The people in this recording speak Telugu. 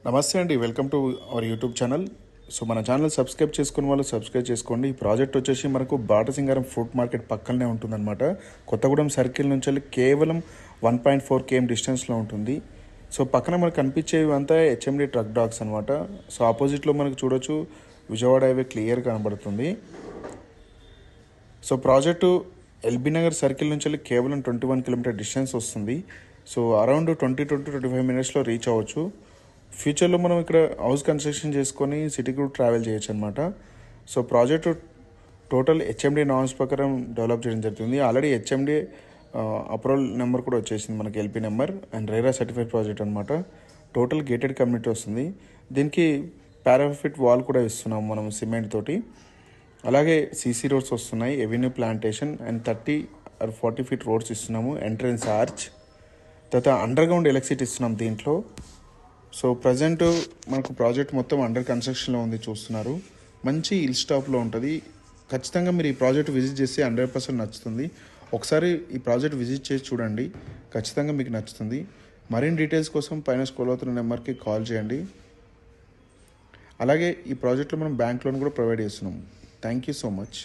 నమస్తే అండి, welcome to our YouTube channel. So మన ఛానల్ సబ్స్క్రైబ్ చేసుకున్న వాళ్ళు సబ్స్క్రైబ్ చేసుకోండి. ఈ ప్రాజెక్ట్ వచ్చేసి మనకు బాటసింగారం ఫ్రూట్ మార్కెట్ పక్కనే ఉంటుందన్నమాట. కొత్తగూడెం సర్కిల్ నుంచి వెళ్ళి కేవలం 1.4 km డిస్టెన్స్లో ఉంటుంది. సో పక్కన మనకు కనిపించేవి అంతా హెచ్ఎండి ట్రక్ డాగ్స్ అనమాట. సో ఆపోజిట్లో మనకు చూడొచ్చు విజయవాడ హైవే క్లియర్ కనబడుతుంది. So project LB Nagar circle నుంచి వెళ్ళి కేవలం 21 km డిస్టెన్స్ వస్తుంది. సో అరౌండ్ 20-25 మినిట్స్లో రీచ్ అవ్వచ్చు. ఫ్యూచర్లో మనం ఇక్కడ హౌస్ కన్స్ట్రక్షన్ చేసుకొని సిటీకి కూడా ట్రావెల్ చేయొచ్చు అనమాట. So project total HMD norms ప్రకారం డెవలప్ చేయడం జరుగుతుంది. ఆల్రెడీ హెచ్ఎండి అప్రూవల్ నెంబర్ కూడా వచ్చేసింది మనకి, LP number and RERA certified project అనమాట. టోటల్ గేటెడ్ కమ్యూనిటీ వస్తుంది. దీనికి పారాఫిట్ వాల్ కూడా ఇస్తున్నాం మనం సిమెంట్ తోటి. అలాగే సీసీ రోడ్స్ వస్తున్నాయి, avenue plantation and 30-40 feet roads ఇస్తున్నాము, ఎంట్రన్స్ ఆర్చ్, తర్వాత అండర్ గ్రౌండ్ ఎలక్ట్రిసిటీ ఇస్తున్నాం దీంట్లో. సో ప్రజెంట్ మనకు ప్రాజెక్ట్ మొత్తం అండర్ కన్స్ట్రక్షన్లో ఉంది, చూస్తున్నారు. మంచి హిల్ స్టాప్లో ఉంటుంది. ఖచ్చితంగా మీరు ఈ ప్రాజెక్ట్ విజిట్ చేస్తే 100% నచ్చుతుంది. ఒకసారి ఈ ప్రాజెక్ట్ విజిట్ చేసి చూడండి, ఖచ్చితంగా మీకు నచ్చుతుంది. మరిన్ని డీటెయిల్స్ కోసం పైన స్క్రోల్ అవుతున్న నెంబర్కి కాల్ చేయండి. అలాగే ఈ ప్రాజెక్ట్లో మనం బ్యాంక్ లోన్ కూడా ప్రొవైడ్ చేస్తున్నాము. Thank you so much.